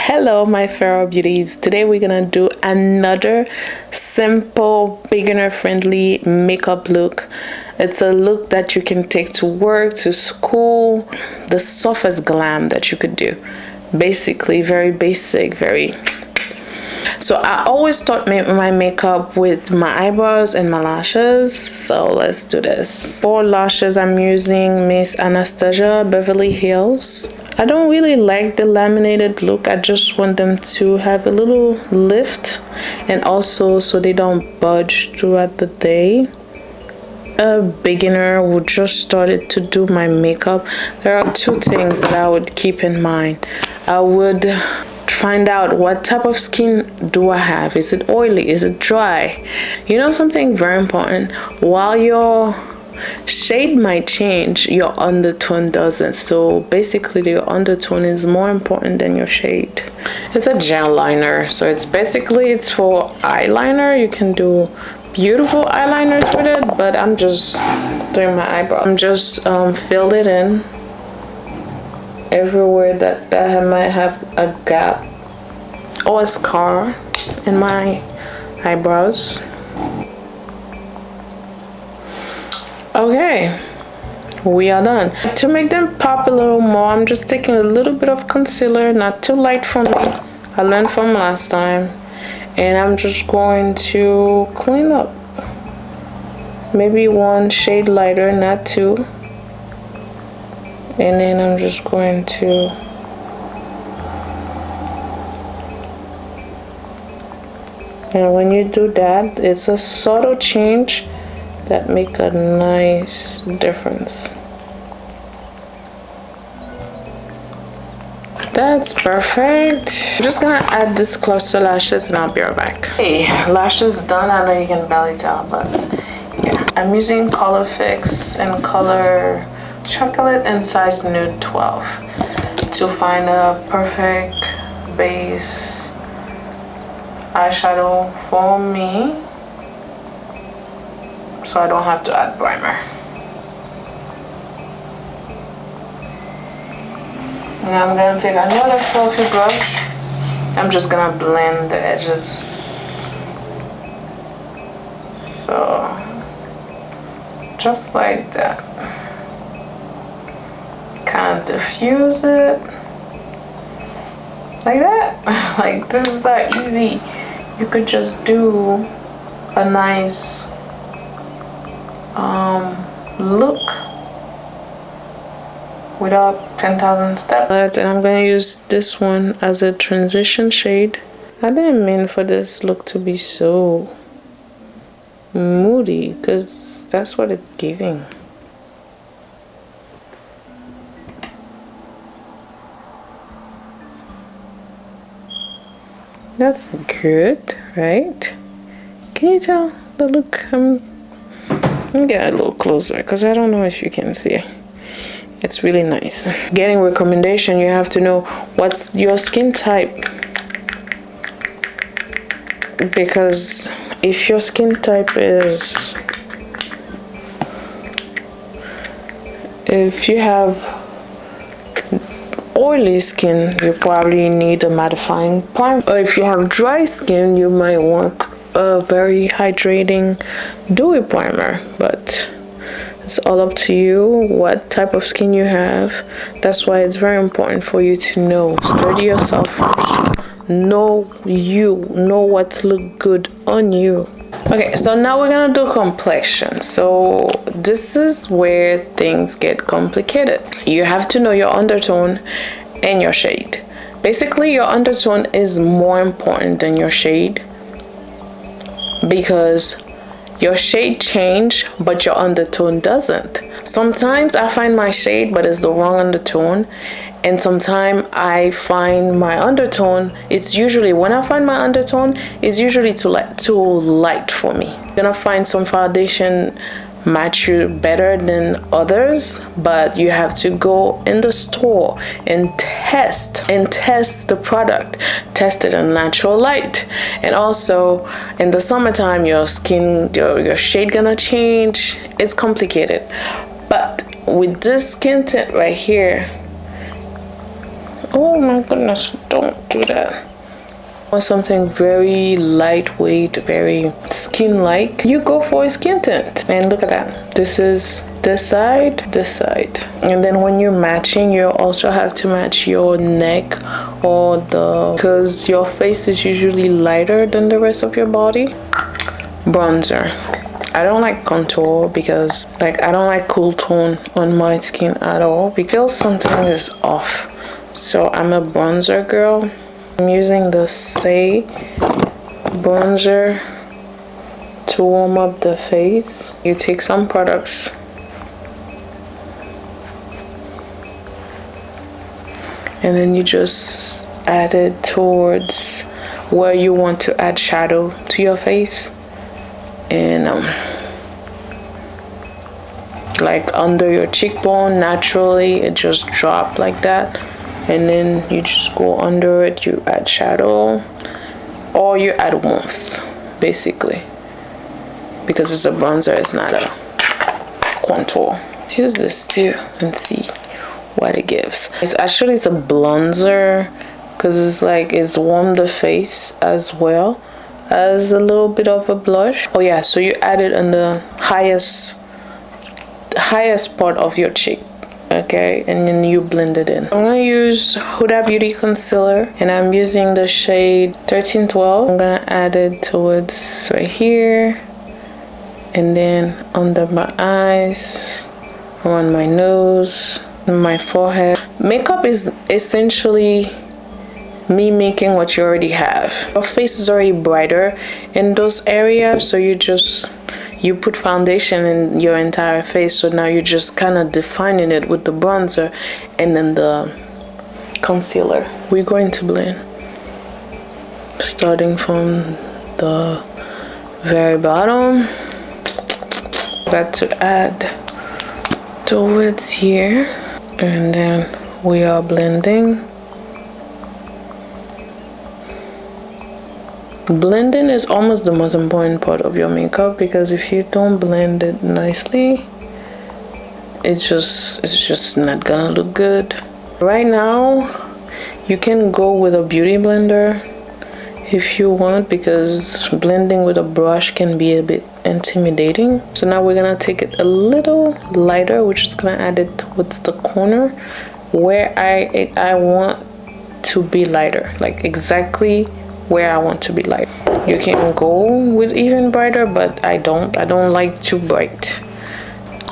Hello my Pharaoh beauties. Today we're gonna do another simple beginner friendly makeup look. It's a look that you can take to work, to school, the softest glam that you could do. Basically very basic, so I always start my makeup with my eyebrows and my lashes. So let's do this. For lashes I'm using Miss Anastasia Beverly Hills. I don't really like the laminated look. I just want them to have a little lift and also so they don't budge throughout the day. A beginner who just started to do my makeup, there are two things that I would keep in mind. I would find out what type of skin do I have. Is it oily? Is it dry? You know something very important, while your shade might change, your undertone doesn't. So basically your undertone is more important than your shade. It's a gel liner, so it's for eyeliner. You can do beautiful eyeliners with it, but I'm just doing my eyebrow. I'm just filled it in everywhere that I might have a gap or a scar in my eyebrows. Okay, we are done. To make them pop a little more, I'm just taking a little bit of concealer, not too light for me. I learned from last time. And I'm just going to clean up. Maybe one shade lighter, not two. And then I'm just going to and when you do that, it's a subtle change that make a nice difference. That's perfect. I'm just gonna add this cluster lashes and I'll be right back. Hey, lashes done. I know you can barely tell, but yeah. I'm using Color Fix and Color Chocolate in size nude 12 to find a perfect base eyeshadow for me, so I don't have to add primer. Now I'm gonna take another fluffy brush. I'm just gonna blend the edges. So, just like that. Kind of diffuse it. Like that. Like, this is so easy. You could just do a nice look without 10,000 steps. And I'm gonna use this one as a transition shade. I didn't mean for this look to be so moody, because that's what it's giving. That's good, right? Can you tell the look? I'm gonna get a little closer because I don't know if you can see. It's really nice. Getting recommendation, you have to know what's your skin type, because if your skin type is, if you have oily skin, you probably need a mattifying primer, or if you have dry skin, you might want a very hydrating dewy primer. But it's all up to you what type of skin you have. That's why it's very important for you to know. Study yourself first. Know you. Know what look good on you. Okay, so now we're gonna do complexion. So this is where things get complicated. You have to know your undertone and your shade. Basically, your undertone is more important than your shade, because your shade change but your undertone doesn't. Sometimes I find my shade but it's the wrong undertone, and sometimes I find my undertone, it's usually, when I find my undertone, it's usually too light for me. You're gonna find some foundation match you better than others, but you have to go in the store and test the product, test it in natural light. And also in the summertime, your skin, your shade gonna change. It's complicated, but with this skin tint right here, Oh my goodness, don't do that. Want something very lightweight, very skin-like, you go for a skin tint. And look at that. This is this side, and then when you're matching, you also have to match your neck or because your face is usually lighter than the rest of your body. Bronzer. I don't like contour because I don't like cool tone on my skin at all. It feels something is off. So I'm a bronzer girl. I'm using the Say bronzer to warm up the face. You take some products and then you just add it towards where you want to add shadow to your face, and like under your cheekbone, naturally it just dropped like that, and then you just go under it, you add shadow or you add warmth, basically, because it's a bronzer, it's not a contour. Let's use this too and see what it gives. It's a bronzer because it's warmed the face as well as a little bit of a blush. Oh yeah, so you add it on the highest part of your cheek, okay, and then you blend it in. I'm gonna use Huda Beauty concealer, and I'm using the shade 1312. I'm gonna add it towards right here, and then under my eyes, around my nose, my forehead. Makeup is essentially mimicking what you already have. Your face is already brighter in those areas, so you put foundation in your entire face, so now you're just kind of defining it with the bronzer and then the concealer. We're going to blend starting from the very bottom. Got to add towards here, and then we are blending. Blending is almost the most important part of your makeup, because if you don't blend it nicely, it's just not gonna look good. Right now you can go with a beauty blender if you want, because blending with a brush can be a bit intimidating. So now we're gonna take it a little lighter, which is gonna add it towards the corner where I want to be lighter, like exactly where I want to be light. You can go with even brighter, but I don't like too bright.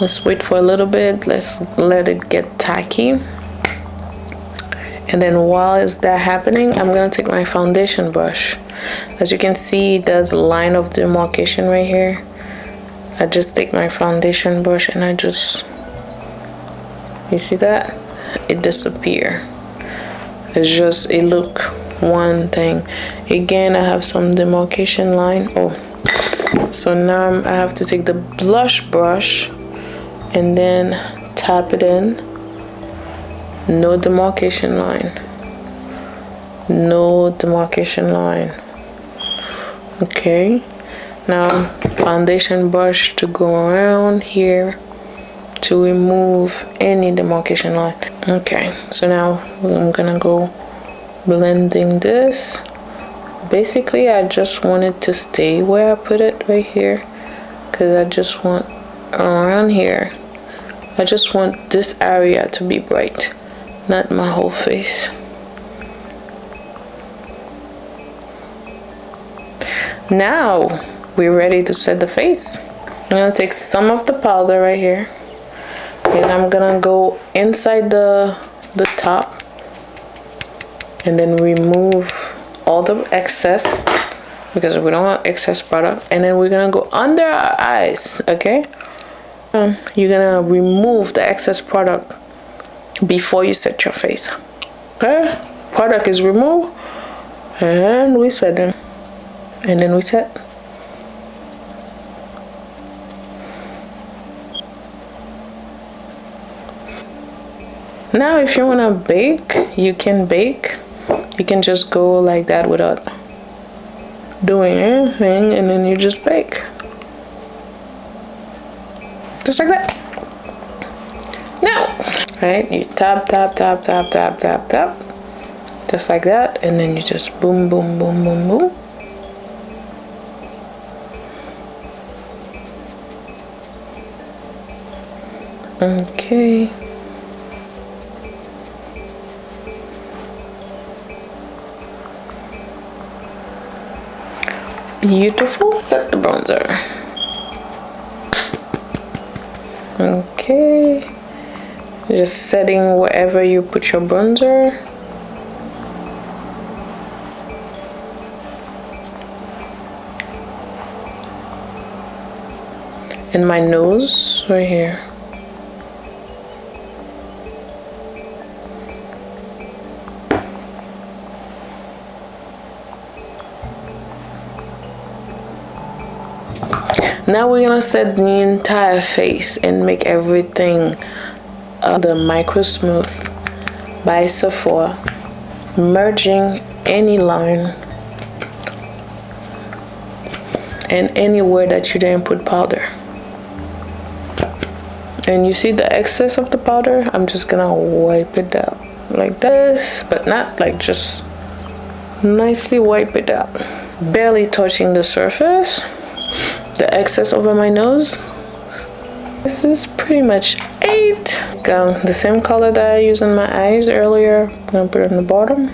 Let's wait for a little bit. Let's let it get tacky. And then while is that happening, I'm gonna take my foundation brush. As you can see, there's a line of demarcation right here. I just take my foundation brush and you see that? It disappear. It look one thing. Again, I have some demarcation line. So now I have to take the blush brush and then tap it in. No demarcation line. No demarcation line. Okay. Now foundation brush to go around here to remove any demarcation line. Okay. So now I'm gonna go blending this. Basically, I just want it to stay where I put it right here, because I just want around here. I just want this area to be bright, not my whole face. Now we're ready to set the face. I'm gonna take some of the powder right here, and I'm gonna go inside the top and then remove all the excess, because we don't want excess product. And then we're gonna go under our eyes, okay? You're gonna remove the excess product before you set your face. Okay, product is removed, and we set them, and then we set. Now if you want to bake, you can bake. You can just go like that without doing anything, and then you just bake. Just like that. Now, right, you tap, tap, tap, tap, tap, tap, tap. just like that, and then you just boom, boom, boom, boom, boom. Okay. Beautiful. Set the bronzer. Okay. Just setting wherever you put your bronzer. And my nose right here. Now we're gonna set the entire face and make everything the Micro Smooth by Sephora, merging any line and anywhere that you didn't put powder. And you see the excess of the powder, I'm just gonna wipe it out like this, but not like, just nicely wipe it out, barely touching the surface, the excess over my nose. This is pretty much it. The same color that I used on my eyes earlier, I'm gonna put it on the bottom.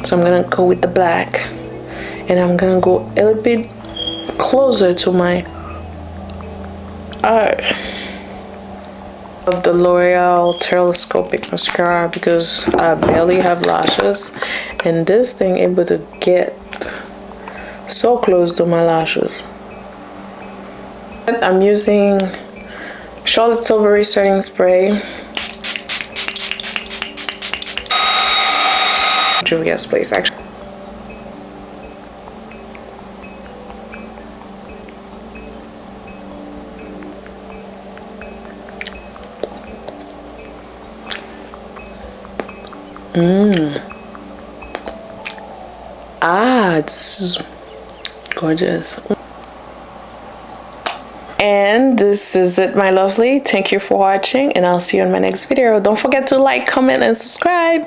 So I'm gonna go with the black, and I'm gonna go a little bit closer to my eye of the L'Oreal Telescopic Mascara, because I barely have lashes, and this thing able to get so close to my lashes. I'm using Charlotte Tilbury setting spray, Juvia's Place actually. This is gorgeous. And this is it, my lovely. Thank you for watching, and I'll see you in my next video. Don't forget to like, comment, and subscribe.